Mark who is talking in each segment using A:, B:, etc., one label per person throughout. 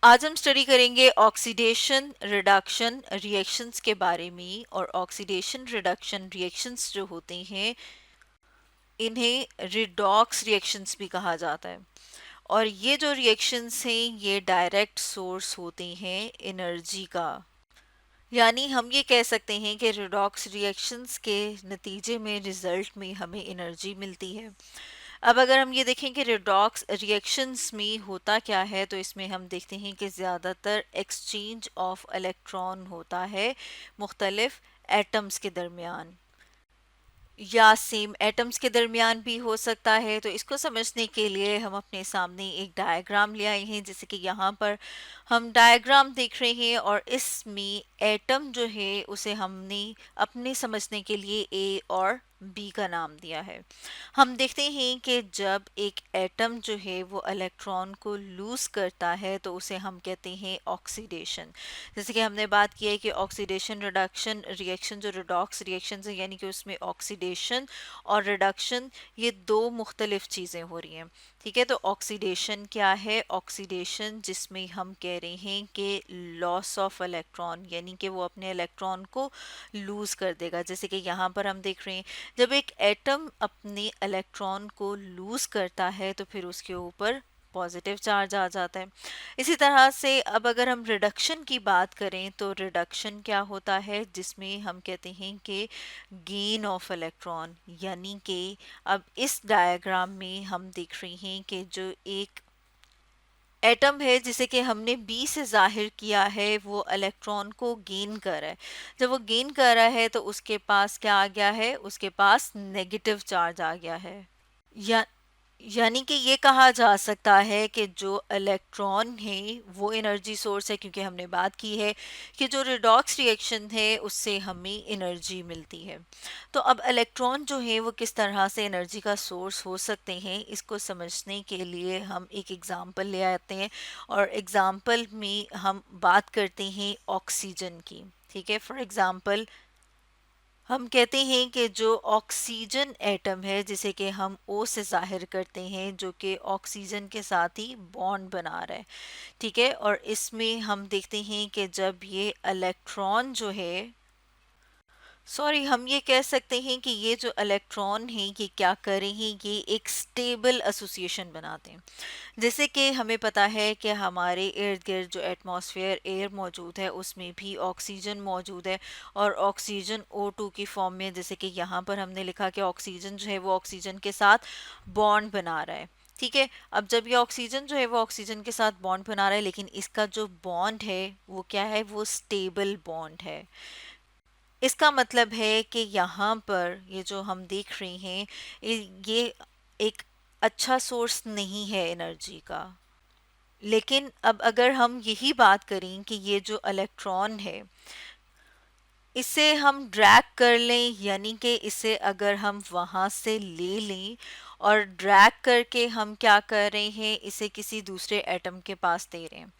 A: आज हम स्टडी करेंगे ऑक्सीडेशन रिडक्शन रिएक्शंस के बारे में। और ऑक्सीडेशन रिडक्शन रिएक्शंस जो होते हैं इन्हें रिडॉक्स रिएक्शंस भी कहा जाता है। और ये जो रिएक्शंस हैं ये डायरेक्ट सोर्स होते हैं एनर्जी का। यानी हम ये कह सकते हैं कि रिडॉक्स रिएक्शंस के नतीजे में रिजल्ट में हमें एनर्जी मिलती है। अब अगर हम ये देखें कि रिडॉक्स रिएक्शंस में होता क्या है, तो इसमें हम देखते हैं कि ज़्यादातर एक्सचेंज ऑफ इलेक्ट्रॉन होता है मुख्तलिफ एटम्स के दरमियान, या सेम एटम्स के दरमियान भी हो सकता है। तो इसको समझने के लिए हम अपने सामने एक डायग्राम ले आए हैं। जैसे कि यहाँ पर हम डायग्राम देख रहे हैं और इसमें एटम जो है उसे हमने अपने समझने के लिए ए और बी का नाम दिया है। हम देखते हैं कि जब एक एटम जो है वो इलेक्ट्रॉन को लूज करता है तो उसे हम कहते हैं ऑक्सीडेशन। जैसे कि हमने बात की है कि ऑक्सीडेशन रिडक्शन रिएक्शन जो रिडॉक्स रिएक्शन है, यानी कि उसमें ऑक्सीडेशन और रिडक्शन ये दो मुख्तलिफ चीज़ें हो रही हैं। ठीक है, तो ऑक्सीडेशन क्या है? ऑक्सीडेशन जिसमें हम कह रहे हैं कि लॉस ऑफ इलेक्ट्रॉन, यानी कि वो अपने इलेक्ट्रॉन को लूज कर देगा। जैसे कि यहाँ पर हम देख रहे हैं जब एक एटम अपने इलेक्ट्रॉन को लूज करता है तो फिर उसके ऊपर पॉजिटिव चार्ज आ जाता है। इसी तरह से अब अगर हम रिडक्शन की बात करें तो रिडक्शन क्या होता है, जिसमें हम कहते हैं कि गेन ऑफ इलेक्ट्रॉन, यानी कि अब इस डायग्राम में हम देख रहे हैं कि जो एक एटम है जिसे कि हमने बी से जाहिर किया है वो इलेक्ट्रॉन को गेन कर रहा है। जब वो गेन कर रहा है तो उसके पास क्या आ गया है? उसके पास नेगेटिव चार्ज आ गया है। या यानी कि ये कहा जा सकता है कि जो इलेक्ट्रॉन है वो एनर्जी सोर्स है, क्योंकि हमने बात की है कि जो रिडॉक्स रिएक्शन है उससे हमें एनर्जी मिलती है। तो अब इलेक्ट्रॉन जो है वो किस तरह से एनर्जी का सोर्स हो सकते हैं, इसको समझने के लिए हम एक एग्जांपल ले आते हैं। और एग्जांपल में हम बात करते हैं ऑक्सीजन की। ठीक है, फॉर एग्जांपल हम कहते हैं कि जो ऑक्सीजन एटम है जिसे कि हम ओ से जाहिर करते हैं, जो कि ऑक्सीजन के साथ ही बॉन्ड बना रहा है। ठीक है, और इसमें हम देखते हैं कि जब ये इलेक्ट्रॉन जो है, सॉरी, हम ये कह सकते हैं कि ये जो इलेक्ट्रॉन है ये क्या कर रहे हैं, ये एक स्टेबल एसोसिएशन बनाते हैं। जैसे कि हमें पता है कि हमारे इर्द गिर्द जो एटमॉस्फेयर एयर मौजूद है उसमें भी ऑक्सीजन मौजूद है। और ऑक्सीजन O2 की फॉर्म में, जैसे कि यहाँ पर हमने लिखा कि ऑक्सीजन जो है वो ऑक्सीजन के साथ बॉन्ड बना रहा है। ठीक है, अब जब ये ऑक्सीजन जो है वो ऑक्सीजन के साथ बॉन्ड बना रहा है, लेकिन इसका जो बॉन्ड है वो क्या है? वो स्टेबल बॉन्ड है। इसका मतलब है कि यहाँ पर ये जो हम देख रहे हैं ये एक अच्छा सोर्स नहीं है एनर्जी का। लेकिन अब अगर हम यही बात करें कि ये जो इलेक्ट्रॉन है इसे हम ड्रैग कर लें, यानी कि इसे अगर हम वहाँ से ले लें और ड्रैग करके हम क्या कर रहे हैं, इसे किसी दूसरे एटम के पास दे रहे हैं।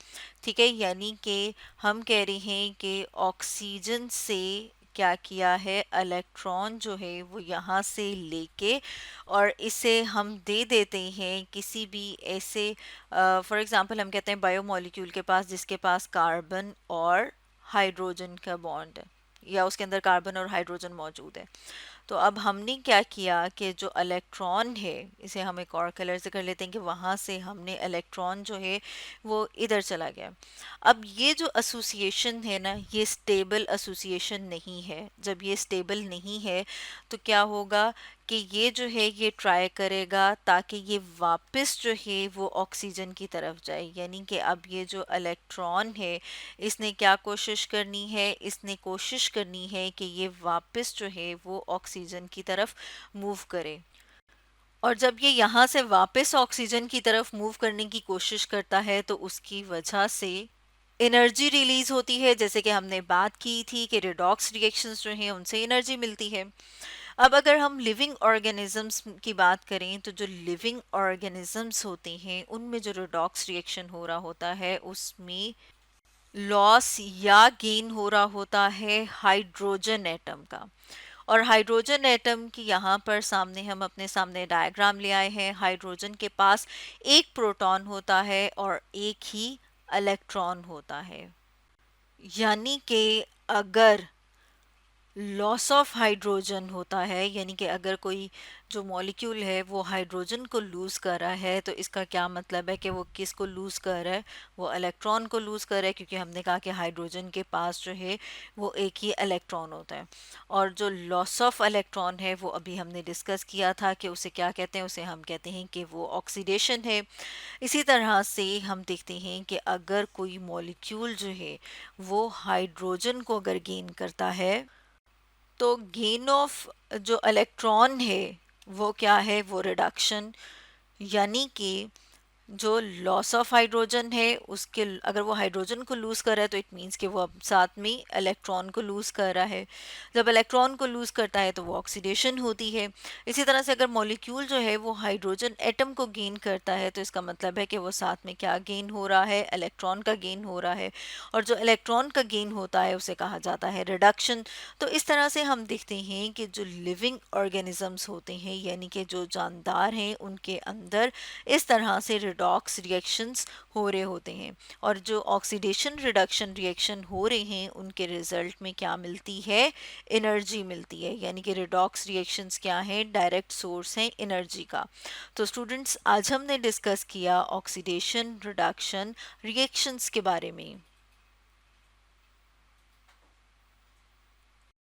A: ठीक है, यानी कि हम कह रहे हैं कि ऑक्सीजन से क्या किया है, इलेक्ट्रॉन जो है वो यहाँ से लेके और इसे हम दे देते हैं किसी भी ऐसे, फॉर एग्जांपल हम कहते हैं बायोमोलिक्यूल के पास जिसके पास कार्बन और हाइड्रोजन का बॉन्ड है, या उसके अंदर कार्बन और हाइड्रोजन मौजूद है। तो अब हमने क्या किया कि जो इलेक्ट्रॉन है इसे हम एक और कलर से कर लेते हैं कि वहाँ से हमने इलेक्ट्रॉन जो है वो इधर चला गया। अब ये जो एसोसिएशन है ना, ये स्टेबल एसोसिएशन नहीं है। जब ये स्टेबल नहीं है तो क्या होगा कि ये जो है ये ट्राई करेगा ताकि ये वापस जो है वो ऑक्सीजन की तरफ जाए। यानी कि अब ये जो इलेक्ट्रॉन है इसने क्या कोशिश करनी है? इसने कोशिश करनी है कि ये वापस जो है वो ऑक्सीजन की तरफ मूव करे। और जब ये यहाँ से वापस ऑक्सीजन की तरफ मूव करने की कोशिश करता है तो उसकी वजह से एनर्जी रिलीज होती है। जैसे कि हमने बात की थी कि रिडॉक्स रिएक्शंस जो हैं उनसे एनर्जी मिलती है। अब अगर हम लिविंग ऑर्गेनिजम्स की बात करें तो जो लिविंग ऑर्गेनिजम्स होते हैं उनमें जो रिडॉक्स रिएक्शन हो रहा होता है उसमें लॉस या गेन हो रहा होता है हाइड्रोजन एटम का। और हाइड्रोजन एटम की यहाँ पर सामने हम अपने सामने डायग्राम ले आए हैं। हाइड्रोजन के पास एक प्रोटॉन होता है और एक ही इलेक्ट्रॉन होता है। यानी कि अगर लॉस ऑफ हाइड्रोजन होता है, यानी कि अगर कोई जो मॉलिक्यूल है वो हाइड्रोजन को लूज़ कर रहा है, तो इसका क्या मतलब है कि वो किस को लूज़ कर रहा है, वो इलेक्ट्रॉन को लूज़ कर रहा है, क्योंकि हमने कहा कि हाइड्रोजन के पास जो है वो एक ही इलेक्ट्रॉन होता है। और जो लॉस ऑफ इलेक्ट्रॉन है वो अभी हमने डिस्कस किया था कि उसे क्या कहते हैं, उसे हम कहते हैं कि वो ऑक्सीडेशन है। इसी तरह से हम देखते हैं कि अगर कोई मॉलिक्यूल जो है वो हाइड्रोजन को अगर गेन करता है, तो गेन ऑफ जो इलेक्ट्रॉन है वो क्या है, वो रिडक्शन। यानी कि जो लॉस ऑफ हाइड्रोजन है उसके, अगर वो हाइड्रोजन को लूज कर रहा है तो इट मीन्स कि वो अब साथ में इलेक्ट्रॉन को लूज कर रहा है। जब इलेक्ट्रॉन को लूज करता है तो वो ऑक्सीडेशन होती है। इसी तरह से अगर मॉलिक्यूल जो है वो हाइड्रोजन एटम को गेन करता है तो इसका मतलब है कि वो साथ में क्या गेन हो रहा है, इलेक्ट्रॉन का गेन हो रहा है। और जो इलेक्ट्रॉन का गेन होता है उसे कहा जाता है रिडक्शन। तो इस तरह से हम देखते हैं कि जो लिविंग ऑर्गेनिजम्स होते हैं, यानी कि जो जानदार हैं, उनके अंदर इस तरह से रिडॉक्स रिएक्शंस हो रहे होते हैं। और जो ऑक्सीडेशन रिडक्शन रिएक्शन हो रहे हैं उनके रिजल्ट में क्या मिलती है, एनर्जी मिलती है। यानी कि रिडॉक्स रिएक्शंस क्या है, डायरेक्ट सोर्स है एनर्जी का। तो स्टूडेंट्स, आज हमने डिस्कस किया ऑक्सीडेशन रिडक्शन रिएक्शंस के बारे में।